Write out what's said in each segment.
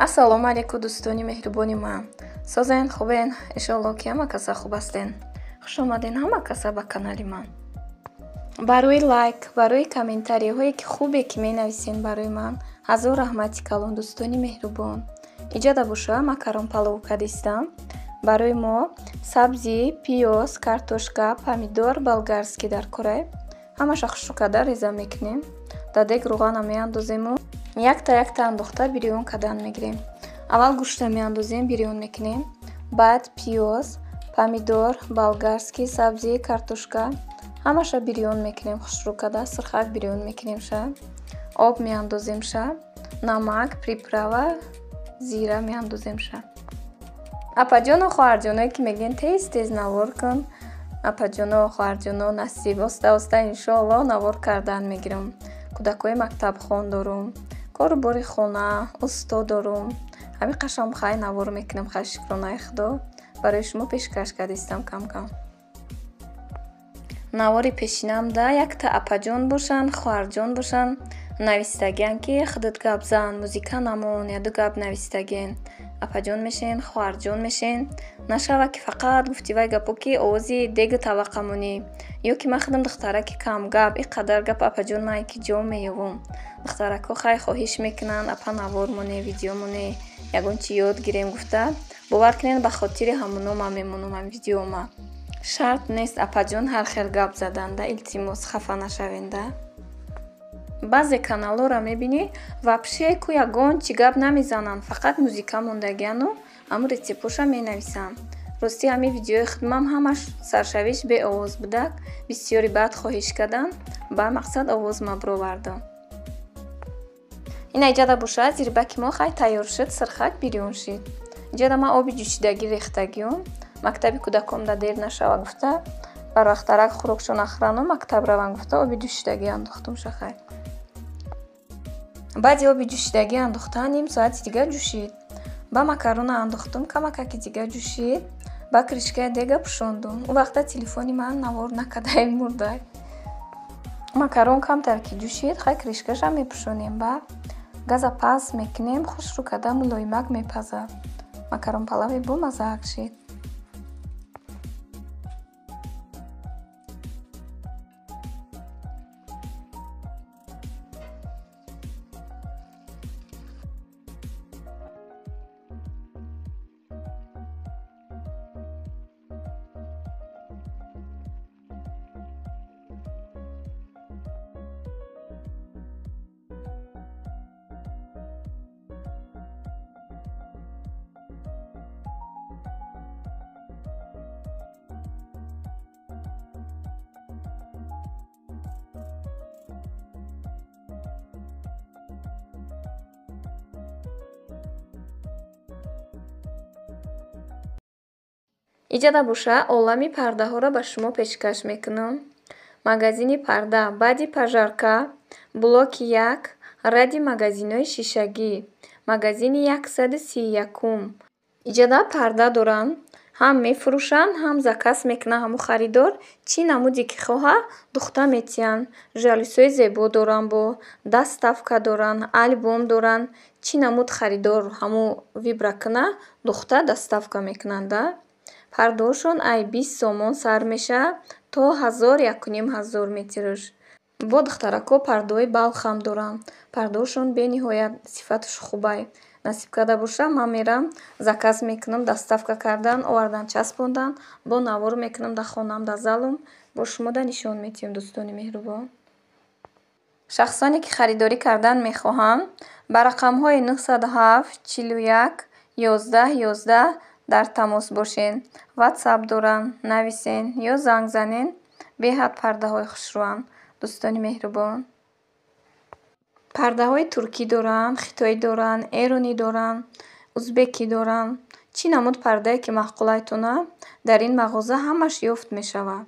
ассалому алайкум дӯстони меҳрубони ман. Созен хубен? Иншоалло ки ҳама каса хуб ҳастен. Хуш омаден ҳама каса ба канали ман. Барои лайк, барои комментариҳое ки хубе ки менависен барои ман ҳазор раҳмати калон дӯстони меҳрубон. иҷода боша макарон палов кардистам. Барои мо сабзи, пиёз, картошка, помидор, болгарский дар кора. Ҳамаша хушк карда реза мекунем. Дар дег рӯғана меандозему якта андохта бирён кардан мегирем. Аввал гӯшта меандозем, бирён мекунем. Баъд пиёз, помидор, болгарский, сабзи, картошка ҳамаша бирён мекунем. хушрӯ карда сирхак бирён мекунем ша. Об меандозем ша. Намак, приправа, зира меандозем ша. апаҷону хоҳарҷоное ки мегӯянд тез навор кун. апаҷоно, хоҳарҷоно, насиб оста иншоалло навор кардан мегирам. кӯдакои мактабхон дорум, корубори хона, усто дорум. ҳами қашам хай навор мекунам. хай шукронаи худо барои шумо пешкаш кардистам кам. навори пешинамда якта апаҷон бошанд, хоҳарҷон бошанд. навистагиян ки худут гап зан, музика намон, яду гап навистаген. апаҷон мешен, хоҳарҷон мешен. Нашава ки фақат гуфти вай гапо ки овози дегу таваққа монӣ. ё ки ман худам духтараки кам гап, иқадар гап апаҷон ман ки ҷо меёвам. духтарако хай хоҳиш мекунанд апа навор моне, видео моне, ягон чи ёд гирем гуфта. бовар кунед ба хотири ҳамуно ман мемонам ҳам видеома. шарт нест апаҷон ҳар хел гап заданда. илтимос хафа нашавенда. баъзе каналлора мебинӣ вапше ку ягон чи гап намезананд, фақат музика мондагияну аму рецептпоша менависанд. рости ҳами видеои худмам ҳамаш саршавиш бе овоз будак. бисёри баъд хоҳиш карданд, ба мақсад овоз маброварда. ина иҷада боша зирбаки мо хай тайёр шуд, сирхак бирён шид. иҷада ман оби ҷӯшидагӣ рехтагиём. мактаби кӯдакомда дер нашава гуфта барвақтарак хӯрокшо нахӯрану мактаб раванд гуфта оби ҷӯшидагӣ андохтум шахай. баъди оби ҷӯшидагӣ андохта ним соати дига ҷӯшид. ба макарона андохтум, камакаки дига ҷӯшид. ба кришкаи дега пӯшондум. ӯ вақта телефони ман навор накарда мурдай. макарон камтар ки ҷӯшид, хай кришкаша мепӯшонем. ба газа паст мекунем, хушрӯ карда мулоимак мепазад. макарон палави бомазаак шид. иҷада боша олами пардаҳоро ба шумо пешкаш мекунам. магазини парда, баъди пажарка, блоки 1, ради магазинҳои шишагӣ, магазини 131. иҷада парда доранд. ҳам мефурӯшанд, ҳам заказ мекунанд ҳамун харидор. чӣ намуде ки хоҳад духта метиҳанд. жалисҳои зебо доранд, бо даставка доранд, альбом доранд. чӣ намуд харидор ҳамун вибра куна духта даставка мекунанда. пардаҳошон ай 20 сомон сар меша то 1500 метраш. бо духтарако пардаҳои балхам доранд. пардаҳошон бениҳоят сифаташ хубай. насиб карда боша ман мерам заказ мекунам, даставка кардан овардан часпондан, бо навор мекунам дар хонам, дар залум бо шумо да нишон метиҳам дӯстони меҳрубон. шахсоне ки харидорӣ кардан мехоҳанд ба рақамҳои 907 41 11 11 дар тамос бошен. ватсап доранд, нависен ё занг занен. беҳад пардаҳои хушрӯанд дӯстони меҳрубон. пардаҳои туркӣ доранд, хитоӣ доранд, эронӣ доранд, узбекӣ доранд. чӣ намуд пардае ки маъқулайтона дар ин мағоза ҳамаш ёфт мешавад.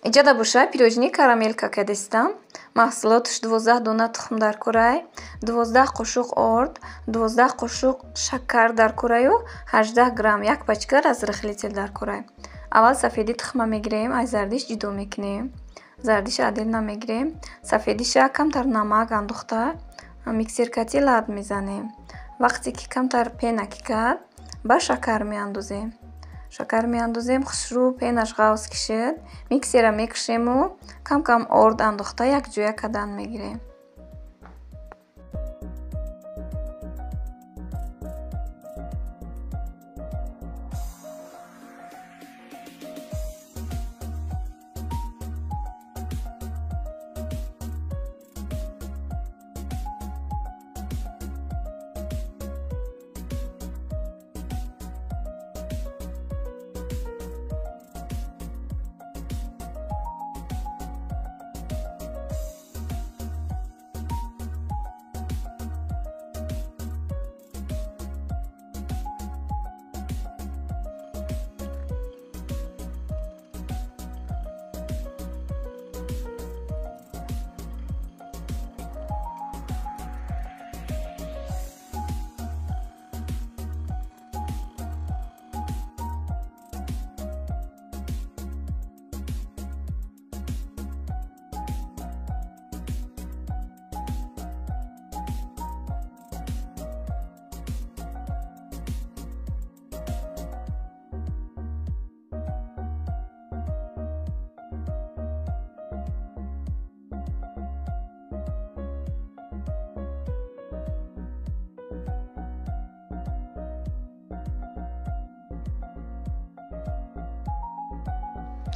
Иҷода боша пирожнии карамелка кардистам. Маҳсулоташ 12 дона тухм дар курай, 12 қошуқ орд, 12 қошуқ шакар дар кураю 18 грамм як пачка разрыхлитель дар курай. Аввал сафеди тухма мегирем, аз зардиш ҷудо мекунем. Зардиш отдельно мегирем. Сафедиша камтар намак андохта миксеркати лад мезанем. Вақте ки камтар пенаки кард, ба шакар меандозем. Шакар меандозем, хушрӯ пенаш ғавз кишид. Миксера мекушему кам-кам орд андохта якҷоя кардан мегирем.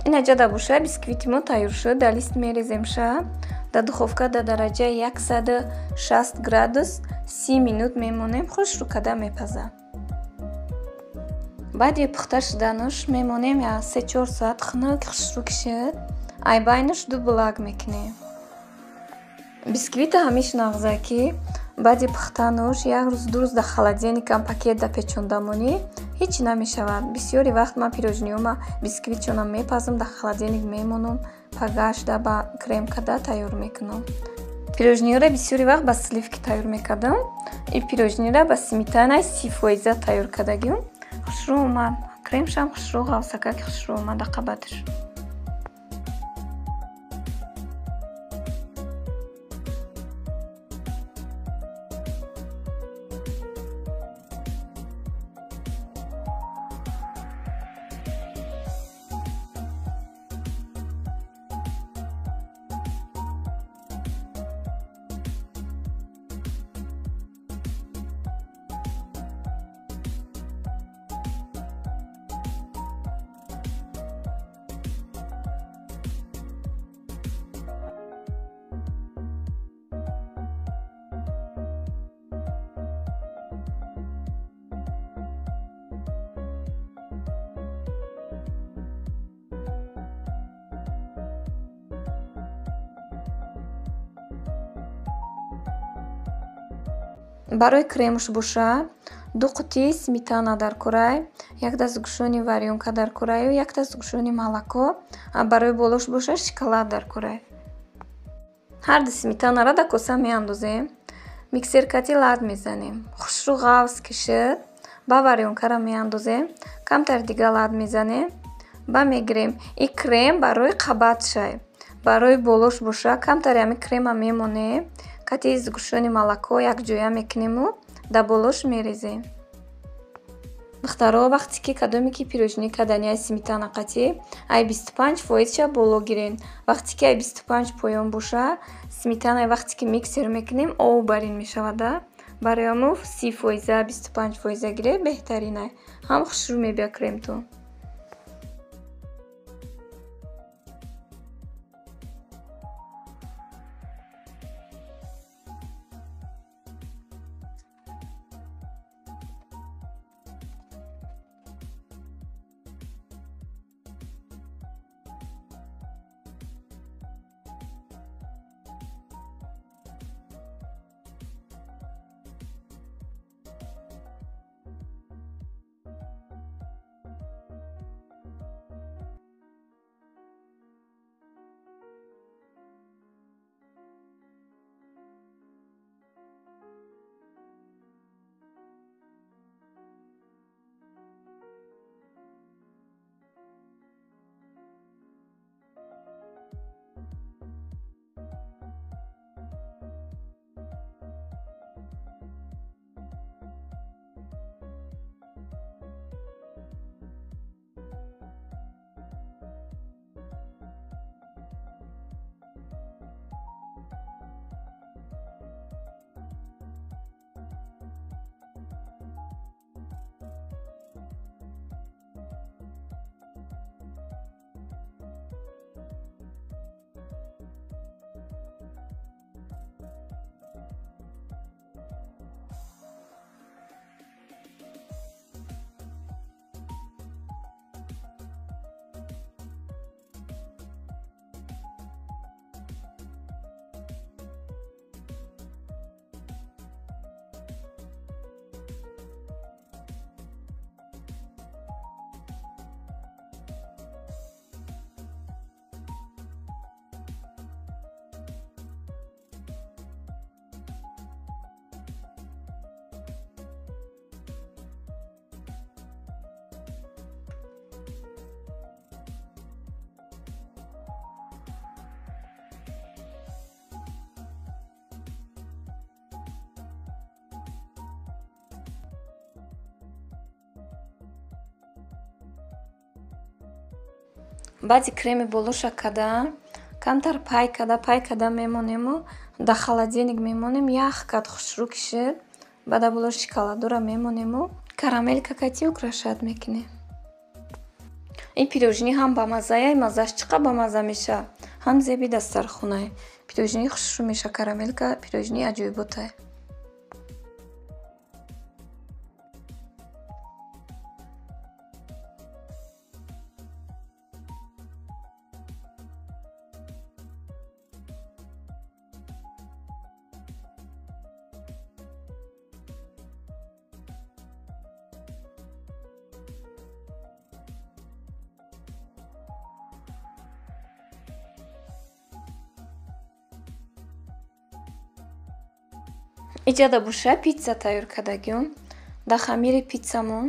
Ин аҷада боша бисквити мо тайёр шуд. Дар лист мереземша. Дар духовка дар дараҷаи 160 градус 30 минут мемонем. хушрӯ карда мепазад. Баъди пухта шуданаш мемонем 3-4 соат хунук хушрӯ кишид. Айбайнаш дублак мекунем. Бисквита ҳамиш нағзаки баъди пухтануш 1 рӯз 2 рӯз дар холодильникам пакета печонда монӣ ҳеҷ намешавад. Бисёри вақт ман пирожниёма бисквитшонам мепазам, дар холодильник мемонам, пагашда ба крем карда тайёр мекунам. Пирожниёра бисёри вақт ба сливки тайёр мекардам. Ин пирожниёра ба сметанаи 30% тайёр кардагим. хушрӯ омад. Кремшам хушрӯ, ғавсакаки хушрӯ омада қабаташ. Барои кремаш боша 2 қутии сметана дар курай, 1 дастгӯшони варёнка дар кураю 1 дастгӯшони молоко, барои болош боша шоколад дар курай. Ҳар ду сметанаро дар коса меандозем. Миксеркати лад мезанем. хушрӯ ғавз кишид. Ба варёнкаро меандозем. Камтар дига лад мезанем. Ба мегирем. Ин крем барои қабатшай. Барои болош боша камтар ҳами крема мемонем. Кати згӯшони молоко якҷоя мекунему дар болош мерезем. Духтаро вақте ки кадоме ки пирожнӣ кардани ай сметана қатӣ ай 25% боло гирен. Вақте ки ай 25 поён боша сметана вақте ки миксер мекунем об бар ин мешавада. Барои ҳамо 30% 25% гире беҳтарин ай. Ҳам хушрӯ мебиёд кремтон. баъди креми болоша када камтар пай када мемонему дар холодильник мемонем 1 кат хушрӯ кишед баъда боло шоколадура мемонему карамелка кати украшад мекунем. Ин пирожнӣ ҳам бамаззае, маззаш чӣ қадр бамазза меша, ҳам зеби дастархонае. Пирожнии хушрӯ меша карамелка, пирожнии аҷоиботае. Иҷада боша питса тайёр кардагиён. Дар хамири питсамон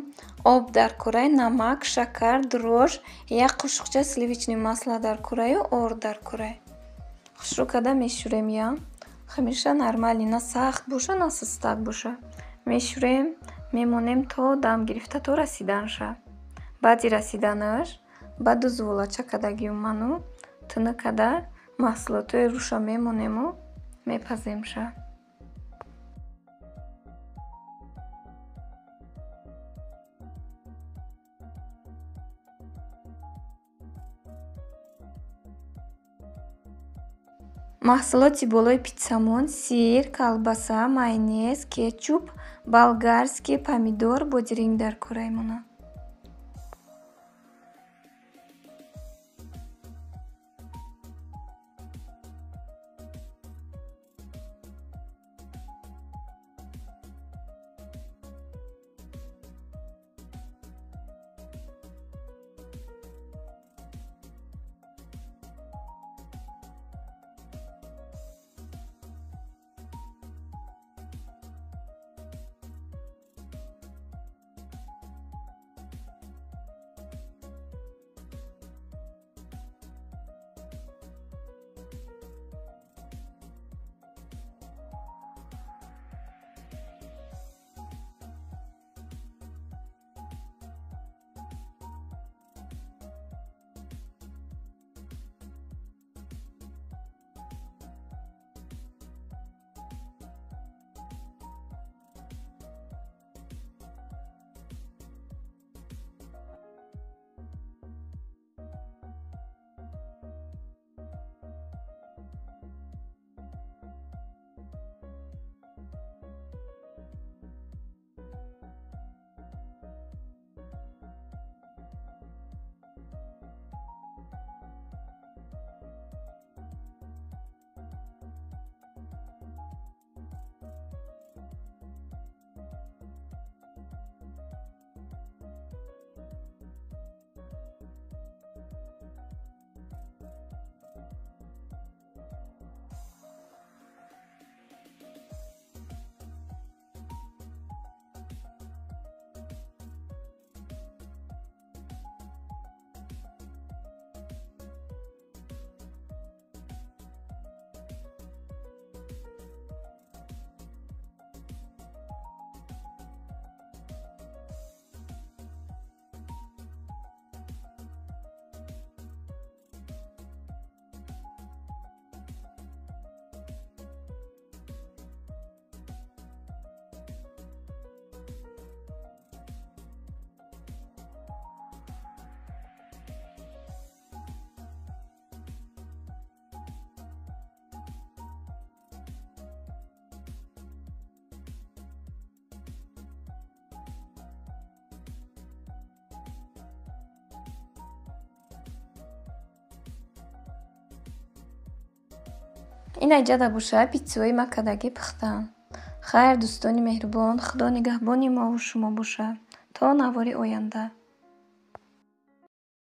об дар кӯрай, намак, шакар, дрожҷ, 1 қошуқча сливичный масло дар кӯраю орд дар кӯрай. Хушрӯ карда мешӯрем я. Хамиша нормали, на сахт боша, на сустак боша. Мешӯрем, мемонем то дам гирифта то расиданша. Баъди расиданаш ба 2 зволача кардагиён ману тӯна када маҳсулотҳои руша мемонему мепаземша. Маҳсулоти болои питсамон сир, колбаса, майонез, кетчуп, болгарский помидор, бодиринг дар кӯрай монад. ин аҷада боша питсаҳои ма кардагӣ пухтаанд. Хайр, дӯстони меҳрубон, худо нигаҳбони мову шумо бошад. То навори оянда.